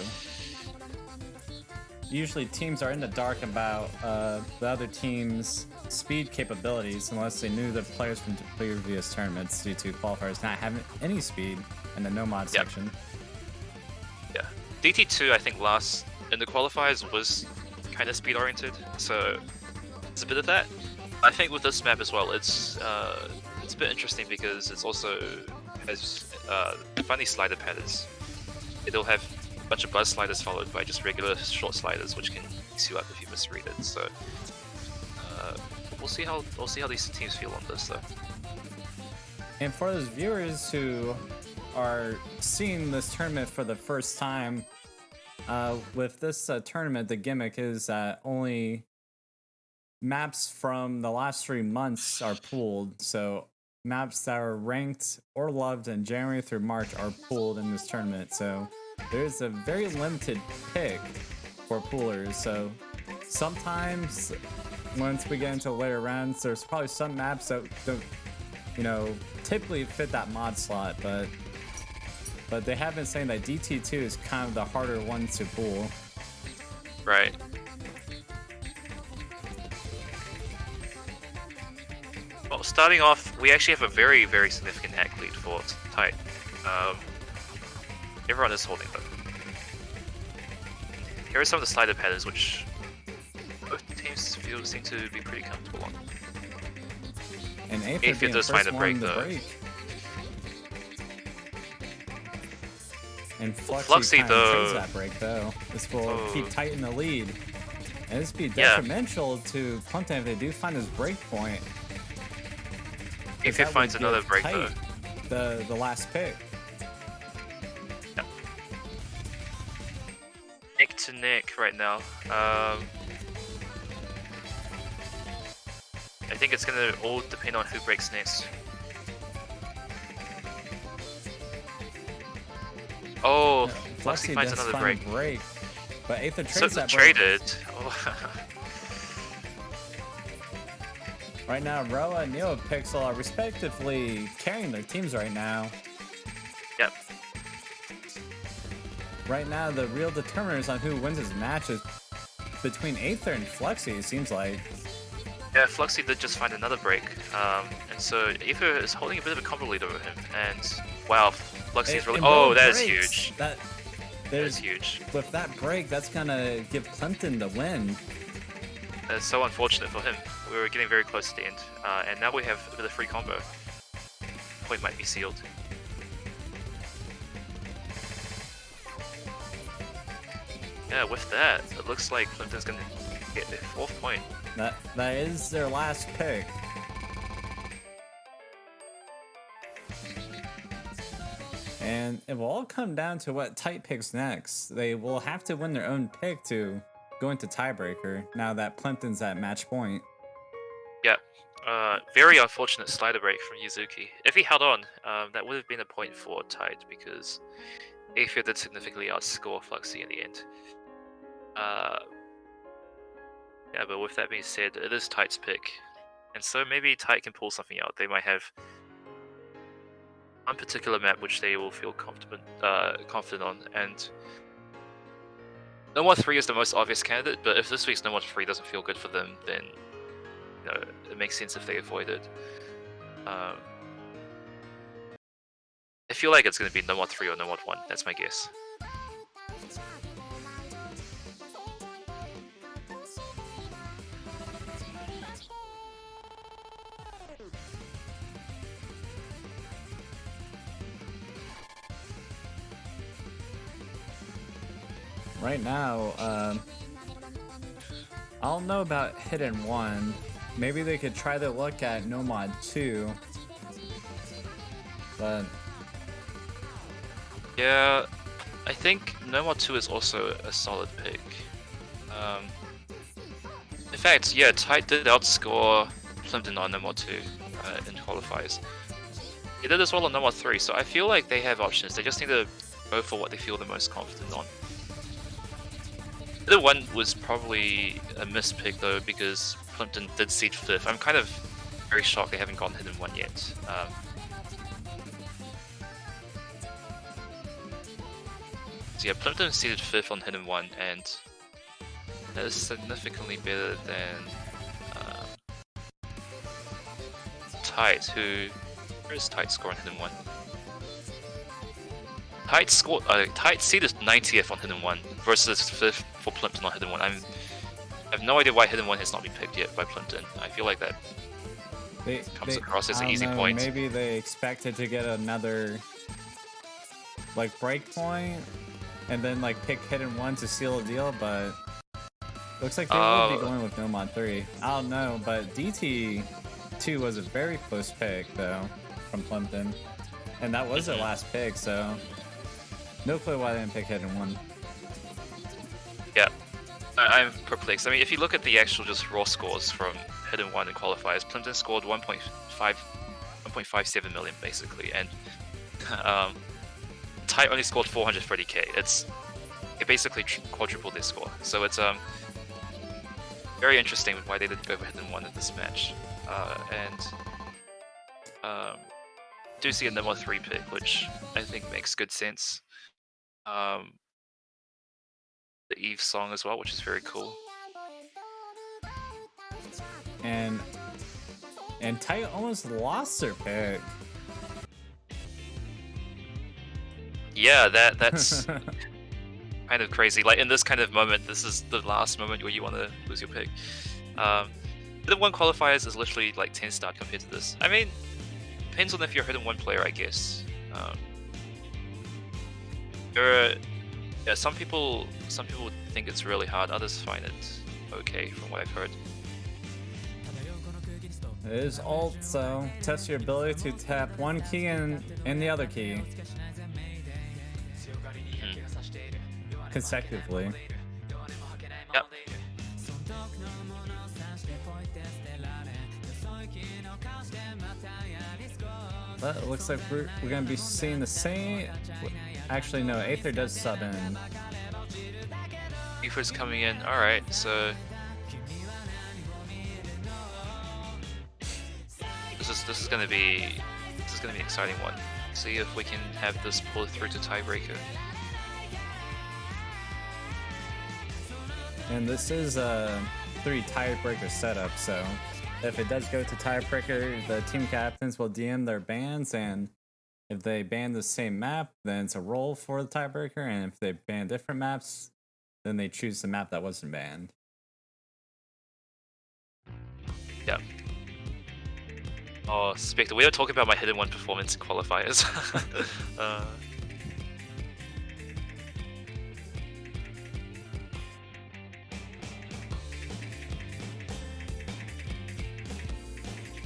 B: usually teams are in the dark about the other team's speed capabilities unless they knew the players from previous tournaments due to qualifiers not having any speed in the no mod section.
A: Yeah, DT2 I think last in the qualifiers was kind of speed oriented, so it's a bit of that. I think with this map as well, it's a bit interesting because it's also has funny slider patterns. It'll have a bunch of buzz sliders followed by just regular short sliders, which can mix you up if you misread it. So we'll see how these teams feel on this though.
B: And for those viewers who are seeing this tournament for the first time, with this tournament, the gimmick is that only maps from the last 3 months are pooled. So maps that are ranked or loved in January through March are pooled in this tournament. So there's a very limited pick for poolers. So sometimes once we get into later rounds, there's probably some maps that don't, you know, typically fit that mod slot, but they have been saying that DT2 is kind of the harder one to pool.
A: Right. Well, starting off, we actually have a very, very significant hack lead for Tight. Everyone is holding them. Here are some of the slider patterns which both teams seem to be pretty comfortable on.
B: And Aether
A: does find a break though.
B: And Fluxy
A: though
B: trades that break though. This will keep Tight in the lead. And this would be detrimental to Plympton if they do find this break point.
A: If he finds another break though.
B: The last pick.
A: Yep. Neck to neck right now. I think it's gonna all depend on who breaks next. Oh, Fluxy finds another break.
B: But Aether trades that
A: break. Traded. Oh.
B: Right now, Roa and NeoPixel are respectively carrying their teams right now.
A: Yep.
B: Right now, the real determiners on who wins this match is between Aether and Fluxy, it seems like.
A: Yeah, Fluxy did just find another break. And so Aether is holding a bit of a combo lead over him. And wow, Fluxy is really... Oh, that is huge. That is huge.
B: With that break, that's going to give Plympton the win.
A: That's so unfortunate for him. We were getting very close to the end. And now we have a bit of free combo. Point might be sealed. Yeah, with that, it looks like Plympton's going to get their 4th point.
B: That is their last pick. And it will all come down to what Tight picks next. They will have to win their own pick to go into tiebreaker now that Plympton's at match point.
A: Yeah, very unfortunate slider break from Yuzuki. If he held on, that would have been a point for Tight because Aether did significantly outscore Fluxy in the end. Yeah, but with that being said, it is Tight's pick. And so maybe Tight can pull something out. They might have one particular map which they will feel confident on. And No More 3 is the most obvious candidate, but if this week's No More 3 doesn't feel good for them, then you know, it makes sense if they avoid it. I feel like it's going to be No More 3 or No More 1, that's my guess.
B: Right now, I don't know about Hidden 1. Maybe they could try to look at No Mod 2. But...
A: yeah, I think No Mod 2 is also a solid pick. In fact, yeah, Tight did outscore Plympton on No Mod 2 in qualifiers. He did as well on No Mod 3, so I feel like they have options. They just need to go for what they feel the most confident on. The one was probably a mispick though because Plympton did seed 5th. I'm kind of very shocked they haven't gotten Hidden 1 yet. So yeah, Plympton seeded 5th on Hidden 1 and that is significantly better than Tide, where is Tide score on Hidden 1? Tide seeded 90th on Hidden 1 versus 5th for Plympton on Hidden 1. I have no idea why Hidden 1 has not been picked yet by Plympton. I feel like that comes across as an easy point.
B: Maybe they expected to get another like break point and then like pick Hidden 1 to seal a deal, but looks like they will be going with Nomad 3. I don't know, but DT2 was a very close pick though from Plympton, and that was their last pick, so no clue why they didn't pick Hidden 1.
A: Yeah, I'm perplexed. I mean, if you look at the actual just raw scores from Hidden 1 and qualifiers, Plympton scored 1.57 million basically, and Tide only scored 430k. It basically quadrupled their score. So it's very interesting why they didn't go for Hidden 1 in this match. Do see a number 3 pick, which I think makes good sense. The Eve song as well, which is very cool.
B: And Tide almost lost their pick.
A: Yeah, that's kind of crazy. Like in this kind of moment, this is the last moment where you want to lose your pick. Hidden 1 qualifiers is literally like 10 star compared to this. I mean, depends on if you're a Hidden 1 player, I guess. Some people think it's really hard. Others find it okay, from what I've heard.
B: It is alt, so test your ability to tap one key and the other key consecutively.
A: Yep.
B: But it looks like we're gonna be seeing the same. Actually, no. Aether does sub in.
A: Aether's coming in. All right, so this is gonna be an exciting one. See if we can have this pull through to tiebreaker.
B: And this is a 3 tiebreaker setup, so if it does go to tiebreaker, the team captains will DM their bans, and if they ban the same map, then it's a roll for the tiebreaker, and if they ban different maps, then they choose the map that wasn't banned.
A: Yeah. Oh, Spectre, we don't talk about my Hidden 1 performance in qualifiers.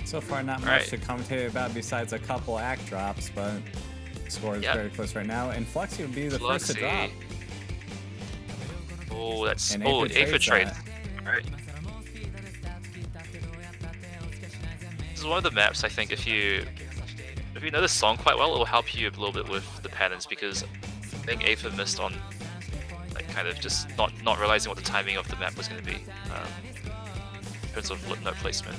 B: So far, not much to commentate about besides a couple act drops, but the score is very close right now. And Fluxy would be the first to drop.
A: Oh, that's Aether trade. Alright. This is one of the maps I think if you know the song quite well, it will help you a little bit with the patterns, because I think Aether missed on like kind of just not realizing what the timing of the map was going to be in terms of note placement.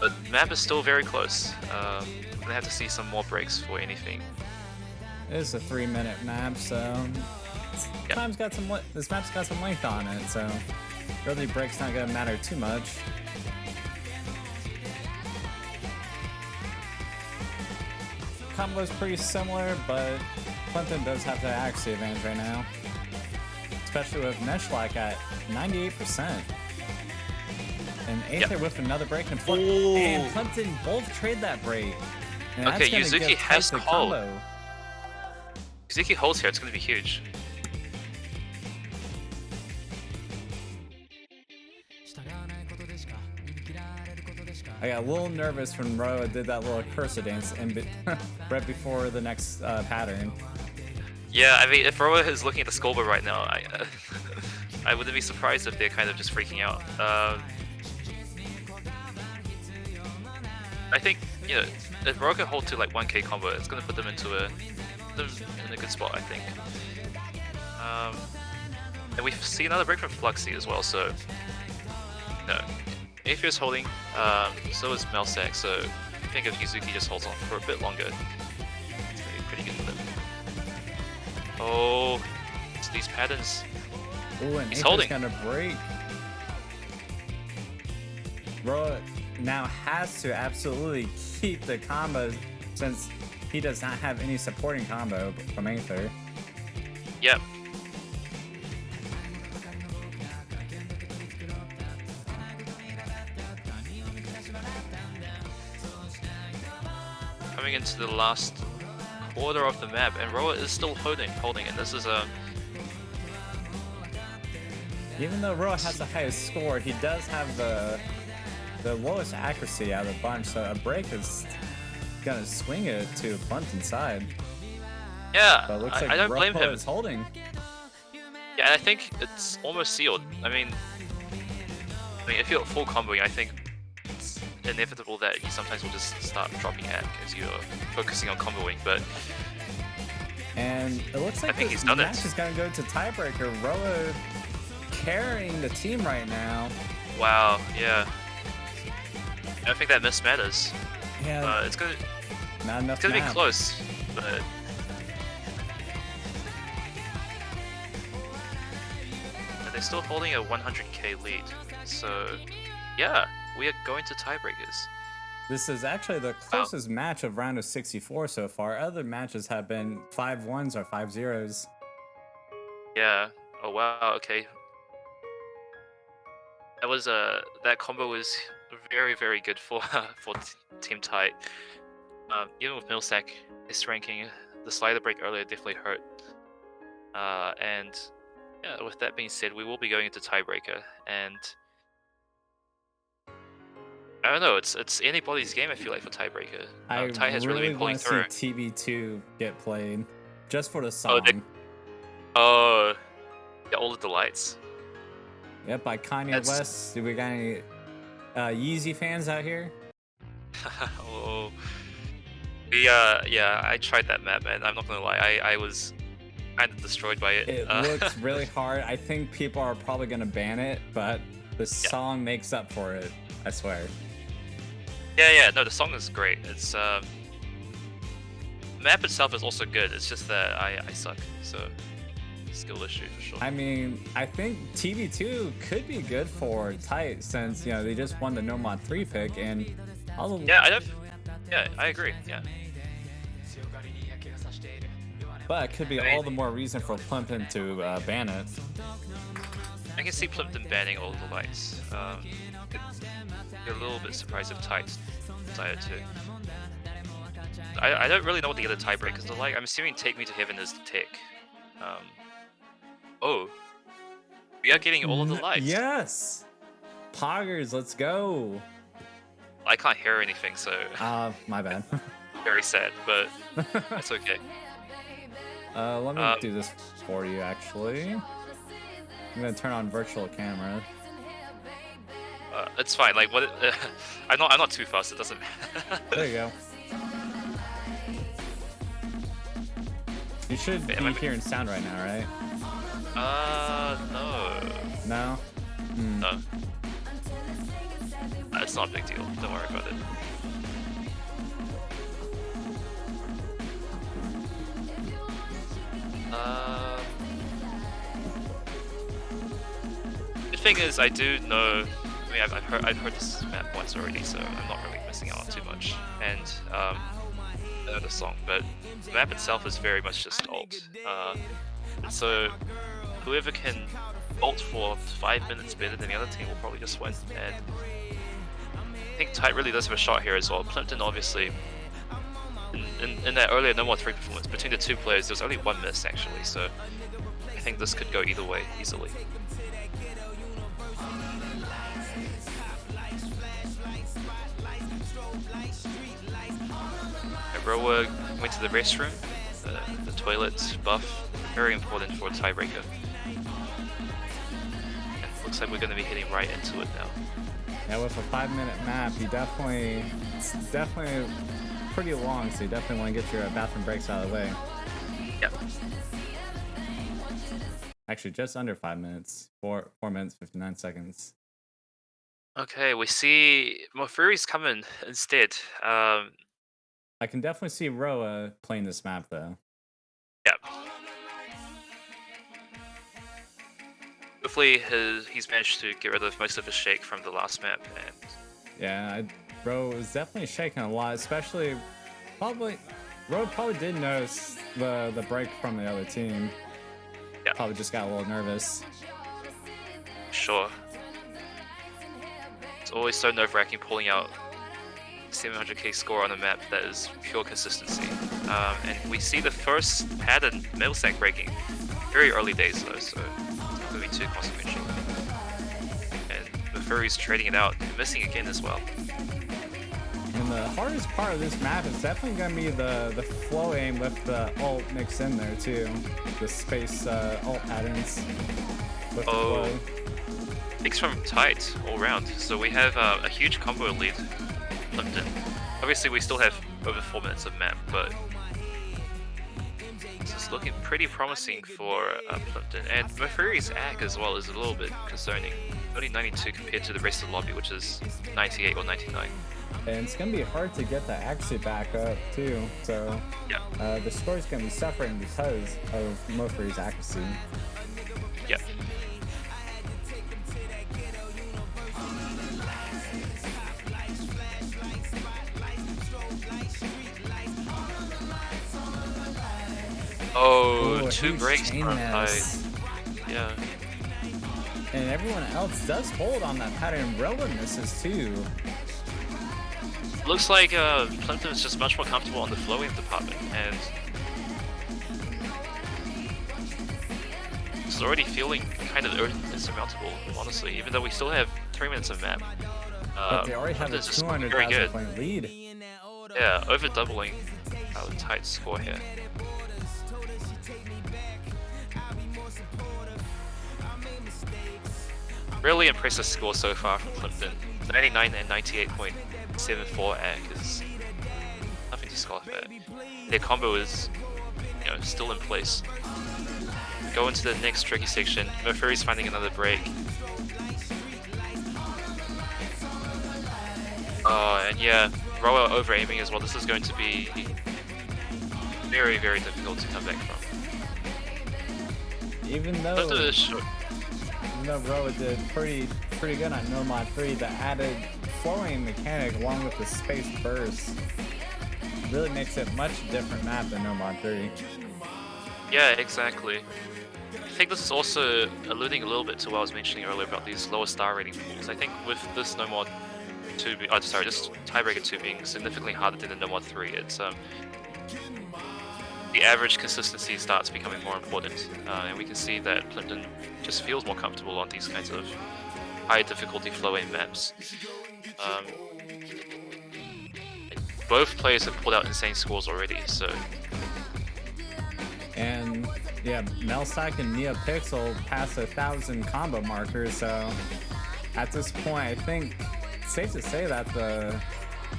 A: But the map is still very close. We're gonna have to see some more breaks for anything.
B: It is a 3-minute map, so this map's got some length on it, so really breaks not gonna matter too much. Combo's pretty similar, but Plympton does have the accuracy advantage right now, especially with Neshlock at 98%. And Aether with another break, and Plympton both trade that break. And
A: okay, Yuzuki has hold. Yuzuki holds here, it's going to be huge.
B: I got a little nervous when Roa did that little cursor dance right before the next pattern.
A: Yeah, I mean, if Roa is looking at the scoreboard right now, I wouldn't be surprised if they're kind of just freaking out. I think, you know, if Roa can hold to like 1k combo, it's going to put them in a good spot, I think. And we see another break from Fluxy as well, so no. Aether is holding, so is Melsack, so I think if Yuzuki just holds on for a bit longer, it's going to be pretty good for them. Oh, it's these patterns.
B: Ooh, and
A: he's
B: Aether's
A: holding.
B: Gonna break. Roa now has to absolutely keep the combo since he does not have any supporting combo from Aether.
A: Yep. Coming into the last quarter of the map, and Roa is still holding, and this is a.
B: Even though Roa has the highest score, he does have the lowest accuracy out of the bunch, so a break is gonna swing it to Plympton's side.
A: Yeah,
B: but it looks like
A: I don't blame him.
B: Is holding.
A: Yeah, and I think it's almost sealed. I mean, if you're full comboing, I think it's inevitable that you sometimes will just start dropping at as you're focusing on comboing, but.
B: And it looks like this match is gonna go to tiebreaker. Roa carrying the team right now.
A: Wow, yeah. I think that miss matters.
B: Yeah.
A: It's gonna.
B: Not enough.
A: It's gonna be close, but. They're still holding a 100k lead, so yeah, we are going to tiebreakers.
B: This is actually the closest match of round of 64 so far. Other matches have been 5-1s or 5-0s.
A: Yeah. Oh wow. Okay. That was that combo was very, very good for Team Tight. Even with Millsack, his ranking, the slider break earlier definitely hurt. And yeah, with that being said, we will be going into tiebreaker, and I don't know, it's anybody's game. I feel like for tiebreaker. Tight has really been pulling through.
B: I really want to see TB2 get played, just for the song.
A: Oh, yeah, all of the lights.
B: Yep, by Kanye West. Do we got any Yeezy fans out here?
A: Oh, yeah, I tried that map, man. I'm not gonna lie, I was kind of destroyed by it.
B: It looks really hard. I think people are probably gonna ban it, but the song makes up for it. I swear.
A: Yeah, no, the song is great. It's the map itself is also good. It's just that I suck, so skill issue for sure.
B: I mean, I think TB2 could be good for Tight since they just won the No Mod 3 pick, and all
A: yeah, I agree. Yeah.
B: But it could be all the more reason for Plympton to ban it.
A: I can see Plympton banning all the lights. Be a little bit surprised if Tight decided to. I don't really know what the other tiebreakers are like. I'm assuming Take Me to Heaven is the tick. Oh, we are getting all of the lights.
B: Yes, Poggers, let's go.
A: I can't hear anything, so.
B: My bad.
A: Very sad, but it's okay.
B: Let me do this for you. Actually, I'm gonna turn on virtual camera.
A: It's fine. Like what? I'm not too fast. It doesn't matter.
B: There you go. You should be hearing sound right now, right?
A: No.
B: No?
A: No. It's not a big deal. Don't worry about it. The thing is, I do know. I mean, I've heard this map once already, so I'm not really missing out on too much. And I know the song, but the map itself is very much just ult. So whoever can ult for 5 minutes better than the other team will probably just win. And I think Tight really does have a shot here as well. Plympton obviously, in that earlier No More 3 performance, between the two players, there was only one miss actually, so I think this could go either way easily. Roa went to the restroom, the toilet buff, very important for a tiebreaker. And it looks like we're going to be heading right into it now.
B: Yeah, with a 5-minute map, it's definitely pretty long, so you definitely want to get your bathroom breaks out of the way.
A: Yep.
B: Actually, just under 5 minutes, 4 minutes 59 seconds.
A: Okay, we see Mofuri's coming instead.
B: I can definitely see Roa playing this map, though.
A: Yep. Hopefully he's managed to get rid of most of his shake from the last map, and
B: Yeah, Bro was definitely shaking a lot, especially probably Road probably did notice the break from the other team.
A: Yeah.
B: Probably just got a little nervous.
A: Sure. It's always so nerve-wracking pulling out 700k score on a map that is pure consistency. And we see the first pattern middle stack breaking very early days though, so it's not going to be too consequential. And Mafuri's trading it out, missing again as well.
B: And the hardest part of this map is definitely going to be the flow aim with the ult mixed in there too. The space ult patterns with the flow.
A: Things from tight all round. So we have a huge combo lead, Plympton. Obviously we still have over 4 minutes of map, but this is looking pretty promising for Plympton. And Mafuri's ACK as well is a little bit concerning. Only 92 compared to the rest of the lobby, which is 98 or 99.
B: And it's going to be hard to get the accuracy back up too, so
A: yeah.
B: The score is going to be suffering because of Mofuri's accuracy.
A: Yeah. Oh, 2 breaks from yeah.
B: And everyone else does hold on that pattern. Rowan misses too.
A: Looks like Plympton is just much more comfortable on the flowing department, and it's already feeling kind of insurmountable, honestly, even though we still have 3 minutes of map.
B: But they already have a 200,000 point lead.
A: Yeah, over doubling our tight score here. Really impressive score so far from Plympton. 99 and 98.74 ACK is nothing to scoff at. Their combo is, still in place. Go into the next tricky section. Mofuri's finding another break. And yeah, Roa over aiming as well. This is going to be very, very difficult to come back from.
B: Even though Roa did pretty good on No Mod 3, the added flowing mechanic along with the space burst really makes it much different map than No Mod 3.
A: Yeah, exactly. I think this is also alluding a little bit to what I was mentioning earlier about these lower star rating pools. I think with this No Mod 2, this Tiebreaker 2 being significantly harder than the No Mod 3, it's the average consistency starts becoming more important, and we can see that Plympton just feels more comfortable on these kinds of high difficulty flowing maps. Both players have pulled out insane scores already, so.
B: And yeah, Melsack and NeoPixel passed 1,000 combo markers, so at this point, I think it's safe to say that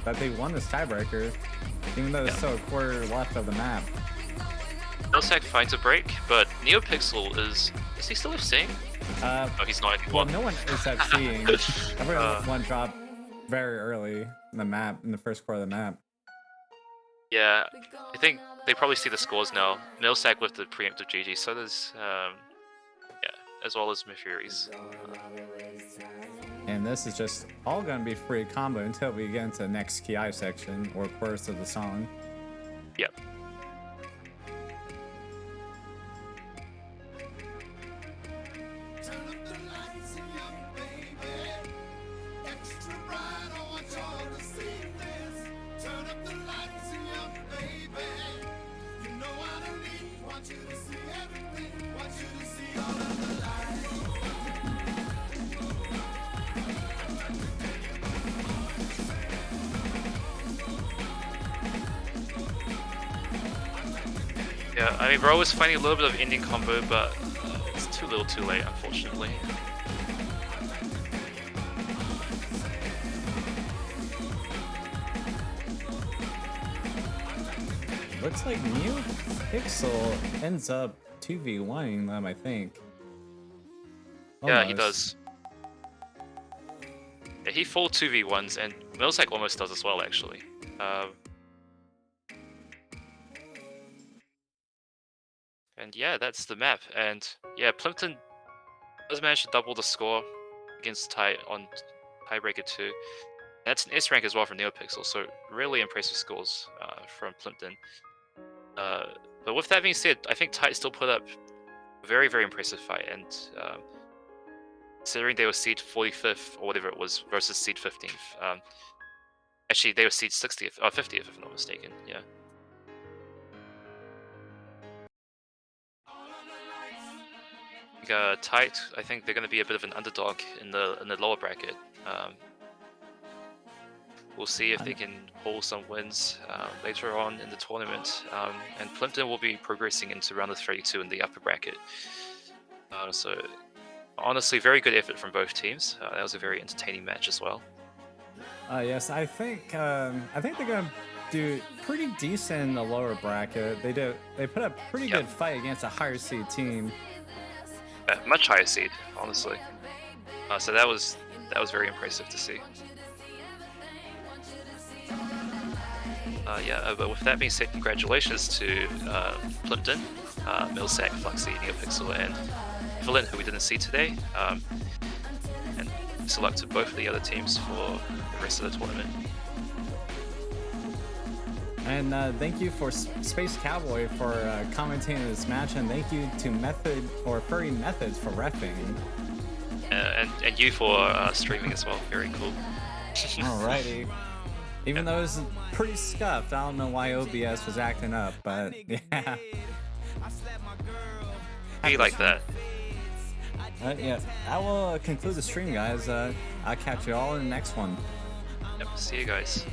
B: that they won this tiebreaker, even though there's still a quarter left of the map.
A: Melsack finds a break, but NeoPixel is he still FCing? No, he's not anymore.
B: Well, no one is FCing. Everyone dropped very early in the map, in the first quarter of the map.
A: Yeah, I think they probably see the scores now. Melsack with the preemptive GG, so there's as well as Mafuri's.
B: And this is just all gonna be free combo until we get into the next KI section or chorus of the song.
A: Yep. Yeah, I mean, Ro was finding a little bit of ending combo, but it's too little too late, unfortunately.
B: Looks like NeoPixel ends up 2v1ing them, I think.
A: Almost. Yeah, he does. Yeah, he full 2v1s, and Melsack almost does as well, actually. And yeah, that's the map. And yeah, Plympton does manage to double the score against on Tiebreaker 2. That's an S rank as well from NeoPixel, so really impressive scores from Plympton. But with that being said, I think Tite still put up a very, very impressive fight, and considering they were seed 45th or whatever it was versus seed 15th. Actually, they were seed 60th or 50th, if I'm not mistaken. Yeah. Tite, I think they're going to be a bit of an underdog in the lower bracket. We'll see if they can pull some wins later on in the tournament. And Plympton will be progressing into round of 32 in the upper bracket. So honestly, very good effort from both teams. That was a very entertaining match as well.
B: Yes, I think they're gonna do pretty decent in the lower bracket. They put up pretty good fight against a higher seed team.
A: Much higher seed, honestly. So that was very impressive to see. But with that being said, congratulations to Plympton, Millsack, Fluxy, NeoPixel, and Villain, who we didn't see today. And select to both of the other teams for the rest of the tournament.
B: And thank you for Space Cowboy for commentating this match, and thank you to Furry Methods for reffing.
A: And you for streaming as well. Very cool.
B: Alrighty. Even though it was pretty scuffed, I don't know why OBS was acting up, but yeah.
A: Be like that.
B: Yeah, I will conclude the stream, guys. I'll catch you all in the next one.
A: Yep, see you guys.